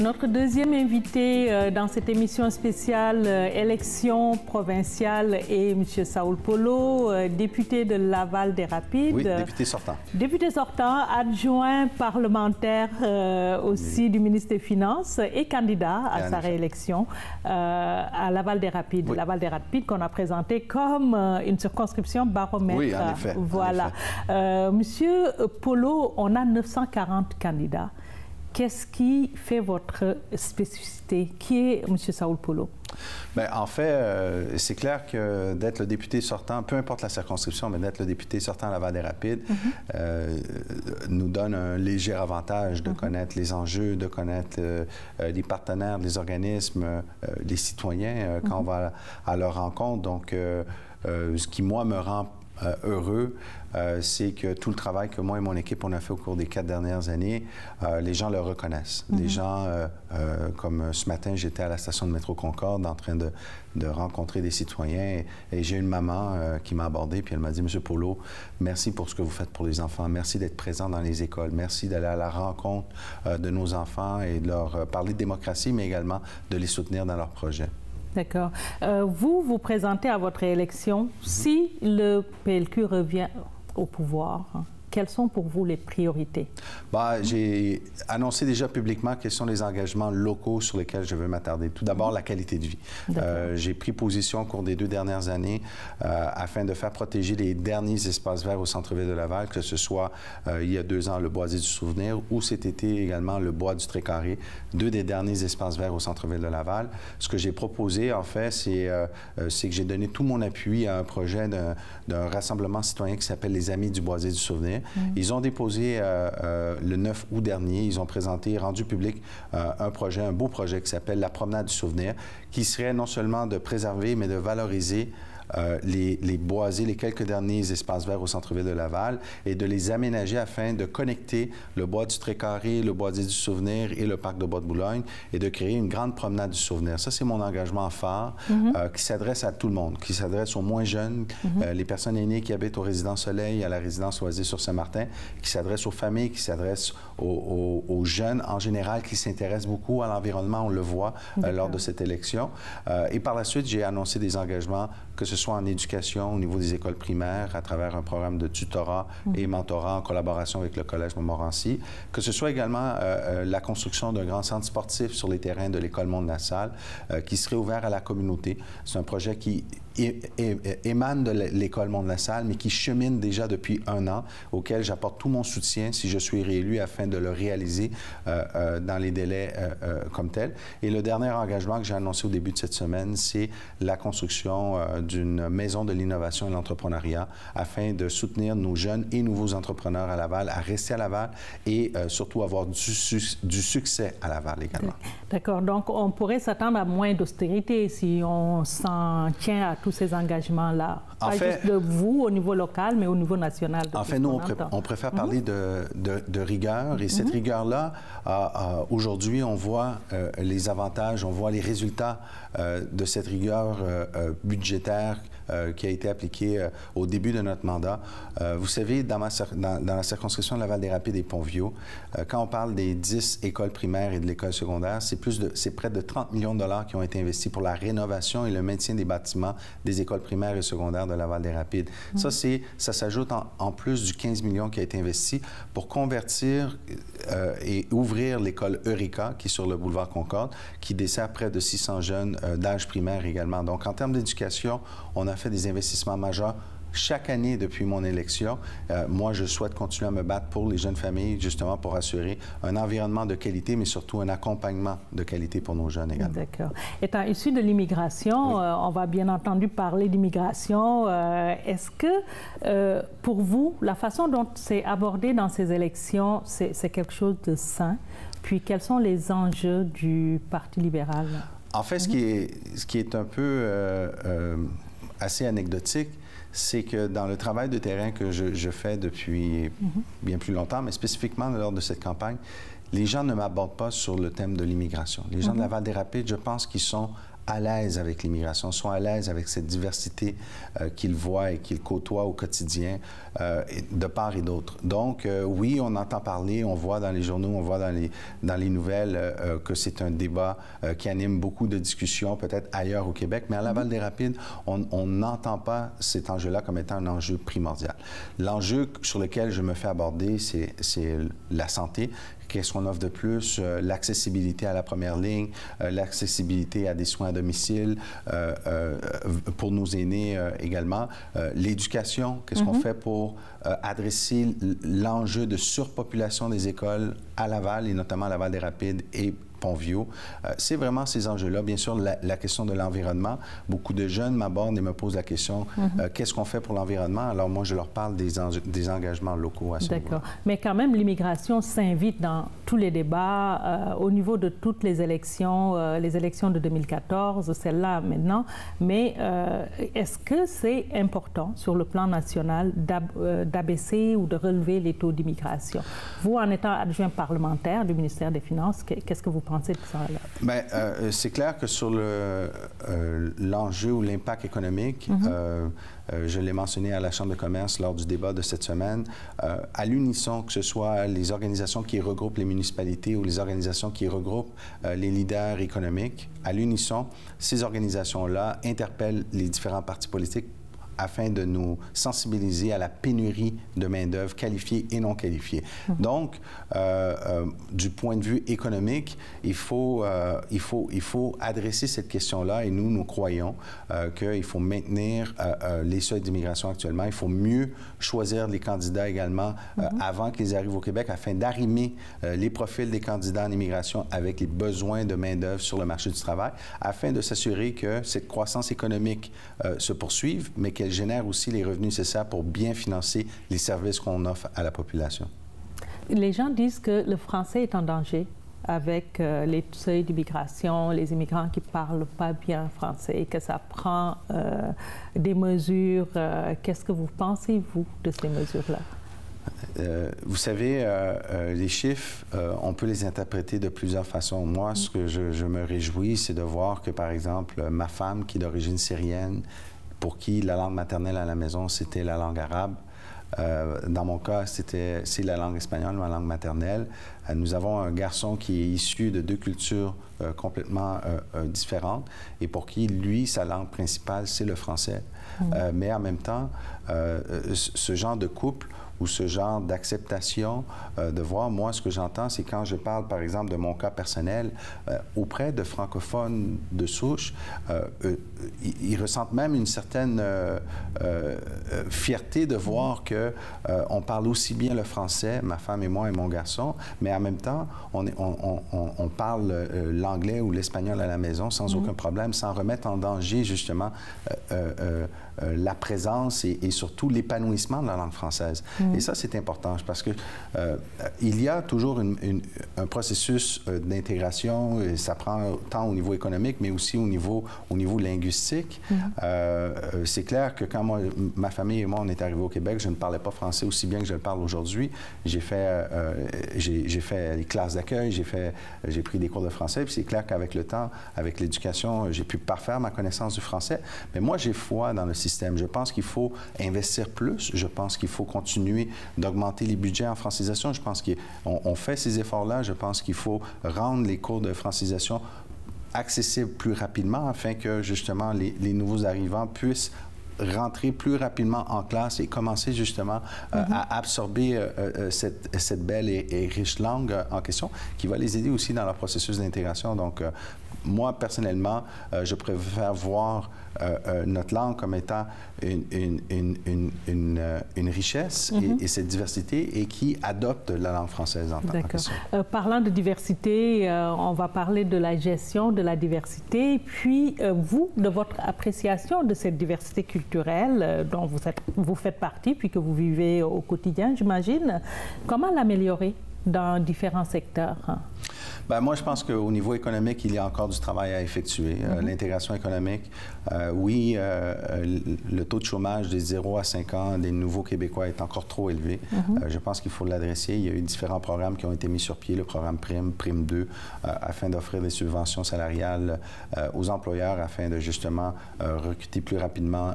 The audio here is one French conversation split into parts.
Notre deuxième invité dans cette émission spéciale élection provinciale est M. Saoul Polo, député de Laval-des-Rapides. Oui, député sortant. Député sortant, adjoint parlementaire aussi du ministre des Finances et candidat à sa réélection à Laval-des-Rapides. Oui. Laval-des-Rapides qu'on a présenté comme une circonscription baromètre. Oui, en effet. Voilà. Monsieur Polo, on a 940 candidats. Qu'est-ce qui fait votre spécificité? Qui est M. Saoul Polo? Bien, en fait, c'est clair que d'être le député sortant, peu importe la circonscription, mais d'être le député sortant à Laval-des-Rapides nous donne un léger avantage de connaître les enjeux, de connaître les partenaires, les organismes, les citoyens quand on va à leur rencontre. Donc, ce qui, moi, me rend heureux, c'est que tout le travail que moi et mon équipe on a fait au cours des 4 dernières années, les gens le reconnaissent. Les gens, comme ce matin, j'étais à la station de métro Concorde en train de rencontrer des citoyens et j'ai une maman qui m'a abordé puis elle m'a dit « Monsieur Polo, merci pour ce que vous faites pour les enfants. Merci d'être présent dans les écoles. Merci d'aller à la rencontre de nos enfants et de leur parler de démocratie, mais également de les soutenir dans leurs projets. » D'accord. Vous vous présentez à votre élection. Si le PLQ revient au pouvoir, quelles sont pour vous les priorités? J'ai annoncé déjà publiquement quels sont les engagements locaux sur lesquels je veux m'attarder. Tout d'abord, la qualité de vie. J'ai pris position au cours des 2 dernières années afin de faire protéger les derniers espaces verts au centre-ville de Laval, que ce soit il y a 2 ans le Boisé du Souvenir ou cet été également le Bois du Trécarré, 2 des derniers espaces verts au centre-ville de Laval. Ce que j'ai proposé, en fait, c'est que j'ai donné tout mon appui à un projet d'un rassemblement citoyen qui s'appelle les Amis du Boisé du Souvenir. Ils ont déposé le 9 août dernier, ils ont présenté, rendu public un projet, un beau projet qui s'appelle la Promenade du Souvenir, qui serait non seulement de préserver, mais de valoriser les boisés, les quelques derniers espaces verts au centre-ville de Laval et de les aménager afin de connecter le bois du Trécarré, le boisé du Souvenir et le parc de Bois-de-Boulogne et de créer une grande promenade du souvenir. Ça, c'est mon engagement phare qui s'adresse à tout le monde, qui s'adresse aux moins jeunes, les personnes aînées qui habitent au Résidence Soleil, à la résidence Loisy-sur-Saint-Martin, qui s'adresse aux familles, qui s'adresse aux jeunes en général, qui s'intéressent beaucoup à l'environnement, on le voit lors de cette élection. Et par la suite, j'ai annoncé des engagements, que ce soit en éducation au niveau des écoles primaires, à travers un programme de tutorat et mentorat en collaboration avec le Collège Montmorency, que ce soit également la construction d'un grand centre sportif sur les terrains de l'École Mont-de-la-Salle, qui serait ouvert à la communauté. C'est un projet qui émane de l'École Mont-de-la-Salle, mais qui chemine déjà depuis 1 an, auquel j'apporte tout mon soutien si je suis réélu afin de le réaliser dans les délais comme tel. Et le dernier engagement que j'ai annoncé au début de cette semaine, c'est la construction d'une maison de l'innovation et l'entrepreneuriat afin de soutenir nos jeunes et nouveaux entrepreneurs à Laval, à rester à Laval et surtout avoir du succès à Laval également. D'accord. Donc, on pourrait s'attendre à moins d'austérité si on s'en tient à tous ces engagements-là. Pas juste de vous au niveau local, mais au niveau national. En fait, nous, on préfère parler de rigueur. Et cette rigueur-là, aujourd'hui, on voit les avantages, on voit les résultats de cette rigueur budgétaire qui a été appliquée au début de notre mandat. Vous savez, dans la circonscription de Laval-des-Rapides et Pont-Vieux, quand on parle des 10 écoles primaires et de l'école secondaire, c'est près de 30 millions de dollars qui ont été investis pour la rénovation et le maintien des bâtiments des écoles primaires et secondaires de Laval-des-Rapides. Ça s'ajoute en plus du 15 millions qui a été investi pour convertir et ouvrir l'école Eureka, qui est sur le boulevard Concorde, qui dessert près de 600 jeunes d'âge primaire également. Donc, en termes d'éducation, on a fait des investissements majeurs chaque année depuis mon élection. Moi, je souhaite continuer à me battre pour les jeunes familles, justement pour assurer un environnement de qualité, mais surtout un accompagnement de qualité pour nos jeunes également. D'accord. Étant issu de l'immigration, on va bien entendu parler d'immigration. Est-ce que, pour vous, la façon dont c'est abordé dans ces élections, c'est quelque chose de sain? Puis, quels sont les enjeux du Parti libéral? En fait, ce qui est un peu assez anecdotique, c'est que dans le travail de terrain que je fais depuis bien plus longtemps, mais spécifiquement lors de cette campagne, les gens ne m'abordent pas sur le thème de l'immigration. Les gens de Laval-des-Rapides, je pense qu'ils sont à l'aise avec l'immigration, sont à l'aise avec cette diversité qu'ils voient et qu'ils côtoient au quotidien de part et d'autre. Donc, oui, on entend parler, on voit dans les journaux, on voit dans les nouvelles que c'est un débat qui anime beaucoup de discussions, peut-être ailleurs au Québec, mais à Laval-des-Rapides, on n'entend pas cet enjeu-là comme étant un enjeu primordial. L'enjeu sur lequel je me fais aborder, c'est la santé. Qu'est-ce qu'on offre de plus? L'accessibilité à la première ligne, l'accessibilité à des soins à domicile pour nos aînés également. L'éducation, qu'est-ce qu'on fait pour adresser l'enjeu de surpopulation des écoles à Laval et notamment à Laval-des-Rapides et Pont-Vieux. C'est vraiment ces enjeux-là. Bien sûr, la question de l'environnement. Beaucoup de jeunes m'abordent et me posent la question, qu'est-ce qu'on fait pour l'environnement? Alors moi, je leur parle des engagements locaux à ce niveau. D'accord. Mais quand même, l'immigration s'invite dans tous les débats au niveau de toutes les élections de 2014, celle-là maintenant. Mais est-ce que c'est important sur le plan national d'abaisser ou de relever les taux d'immigration? Vous, en étant adjoint parlementaire du ministère des Finances, qu'est-ce que vous pensez de ça? Bien, c'est clair que sur l'enjeu ou l'impact économique, je l'ai mentionné à la Chambre de commerce lors du débat de cette semaine, à l'unisson, que ce soit les organisations qui regroupent les municipalités ou les organisations qui regroupent les leaders économiques, à l'unisson, ces organisations-là interpellent les différents partis politiques afin de nous sensibiliser à la pénurie de main-d'œuvre qualifiée et non qualifiée. Donc, du point de vue économique, il faut adresser cette question-là et nous croyons qu'il faut maintenir les seuils d'immigration actuellement. Il faut mieux choisir les candidats également avant qu'ils arrivent au Québec afin d'arrimer les profils des candidats en immigration avec les besoins de main-d'œuvre sur le marché du travail afin de s'assurer que cette croissance économique se poursuive, mais qu'elle génère aussi les revenus nécessaires pour bien financer les services qu'on offre à la population. Les gens disent que le français est en danger avec les seuils d'immigration, les immigrants qui ne parlent pas bien français, que ça prend des mesures. Qu'est-ce que vous pensez, vous, de ces mesures-là? Vous savez, les chiffres, on peut les interpréter de plusieurs façons. Moi, ce que je me réjouis, c'est de voir que, par exemple, ma femme, qui est d'origine syrienne, pour qui la langue maternelle à la maison, c'était la langue arabe. Dans mon cas, c'est la langue espagnole, ma langue maternelle. Nous avons un garçon qui est issu de deux cultures complètement différentes et pour qui, lui, sa langue principale, c'est le français. Mais en même temps, ce genre de couple ou ce genre d'acceptation de voir, moi, ce que j'entends, c'est quand je parle, par exemple, de mon cas personnel, auprès de francophones de souche, ils ressentent même une certaine fierté de voir que on parle aussi bien le français, ma femme et moi et mon garçon, mais en même temps, on parle l'anglais ou l'espagnol à la maison sans aucun problème, sans remettre en danger, justement, la présence et surtout l'épanouissement de la langue française. Et ça, c'est important parce que il y a toujours un processus d'intégration, et ça prend tant au niveau économique, mais aussi au niveau linguistique. C'est clair que quand ma famille et moi, on est arrivés au Québec, je ne parlais pas français aussi bien que je le parle aujourd'hui. J'ai fait les classes d'accueil, j'ai pris des cours de français, puis c'est clair qu'avec le temps, avec l'éducation, j'ai pu parfaire ma connaissance du français. Mais moi, j'ai foi dans le système. Je pense qu'il faut investir plus. Je pense qu'il faut continuer d'augmenter les budgets en francisation. Je pense qu'on fait ces efforts-là. Je pense qu'il faut rendre les cours de francisation accessibles plus rapidement afin que, justement, les nouveaux arrivants puissent rentrer plus rapidement en classe et commencer justement à absorber cette belle et riche langue en question qui va les aider aussi dans leur processus d'intégration. Donc, moi, personnellement, je préfère voir notre langue comme étant une richesse et cette diversité et qui adopte la langue française en tant que question. Parlant de diversité, on va parler de la gestion de la diversité, puis vous, de votre appréciation de cette diversité culturelle dont vous faites partie, puis que vous vivez au quotidien, j'imagine. Comment l'améliorer dans différents secteurs? Bien, moi, je pense qu'au niveau économique, il y a encore du travail à effectuer. L'intégration économique, oui, le taux de chômage des 0 à 5 ans des nouveaux Québécois est encore trop élevé. Je pense qu'il faut l'adresser. Il y a eu différents programmes qui ont été mis sur pied, le programme Prime 2, afin d'offrir des subventions salariales aux employeurs afin de justement recruter plus rapidement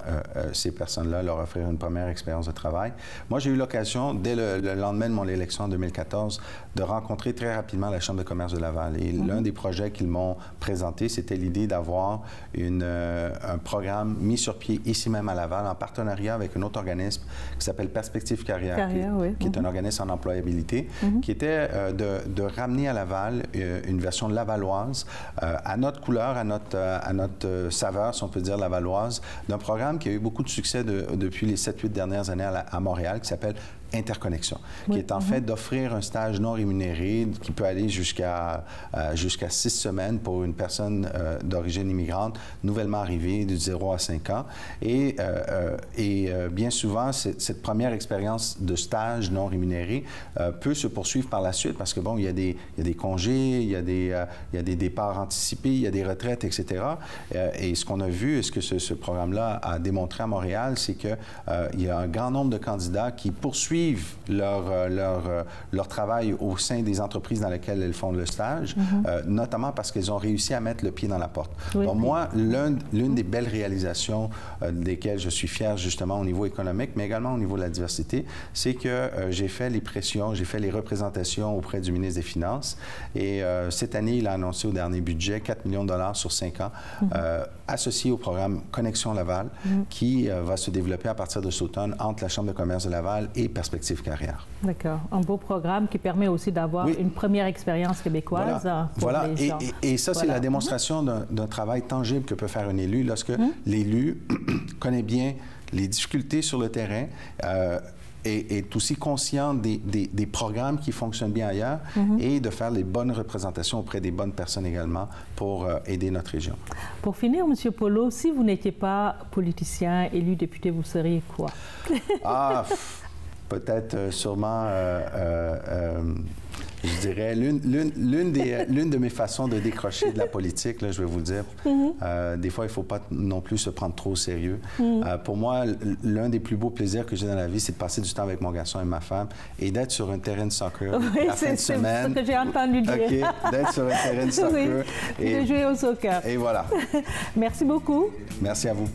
ces personnes-là, leur offrir une première expérience de travail. Moi, j'ai eu l'occasion, dès le lendemain de mon élection en 2014, de rencontrer très rapidement la Chambre de commerce de Laval. Et l'un des projets qu'ils m'ont présenté, c'était l'idée d'avoir un programme mis sur pied ici même à Laval en partenariat avec un autre organisme qui s'appelle Perspective Carrière, qui est un organisme en employabilité, qui était de ramener à Laval une version lavalloise, à notre couleur, à notre saveur, si on peut dire lavalloise, d'un programme qui a eu beaucoup de succès depuis les 7-8 dernières années à Montréal, qui s'appelle Interconnexion, qui est en fait d'offrir un stage non rémunéré qui peut aller jusqu'à 6 semaines pour une personne d'origine immigrante nouvellement arrivée de 0 à 5 ans. Et bien souvent, cette première expérience de stage non rémunéré peut se poursuivre par la suite parce que, bon, il y a des congés, il y a des départs anticipés, il y a des retraites, etc. Et ce qu'on a vu, et ce que ce programme-là a démontré à Montréal, c'est qu'il y a un grand nombre de candidats qui poursuivent leur travail au sein des entreprises dans lesquelles elles font le stage, notamment parce qu'elles ont réussi à mettre le pied dans la porte. Donc, moi, l'une des belles réalisations desquelles je suis fier, justement, au niveau économique, mais également au niveau de la diversité, c'est que j'ai fait les pressions, j'ai fait les représentations auprès du ministre des Finances. Et cette année, il a annoncé au dernier budget 4 millions de dollars sur 5 ans, associés au programme Connexion Laval, qui va se développer à partir de cet automne entre la Chambre de commerce de Laval et Perspective Carrière. D'accord. Un beau programme qui permet aussi d'avoir une première expérience québécoise. Voilà. Et ça, c'est la démonstration d'un travail tangible que peut faire un élu lorsque l'élu connaît bien les difficultés sur le terrain, est aussi conscient des programmes qui fonctionnent bien ailleurs et de faire les bonnes représentations auprès des bonnes personnes également pour aider notre région. Pour finir, M. Polo, si vous n'étiez pas politicien, élu député, vous seriez quoi? Peut-être sûrement, je dirais, l'une de mes façons de décrocher de la politique, là, je vais vous dire. Des fois, il ne faut pas non plus se prendre trop au sérieux. Pour moi, l'un des plus beaux plaisirs que j'ai dans la vie, c'est de passer du temps avec mon garçon et ma femme et d'être sur un terrain de soccer la fin de semaine. C'est ce que j'ai entendu dire. D'être sur un terrain de soccer. Et de jouer au soccer. Et voilà. Merci beaucoup. Merci à vous.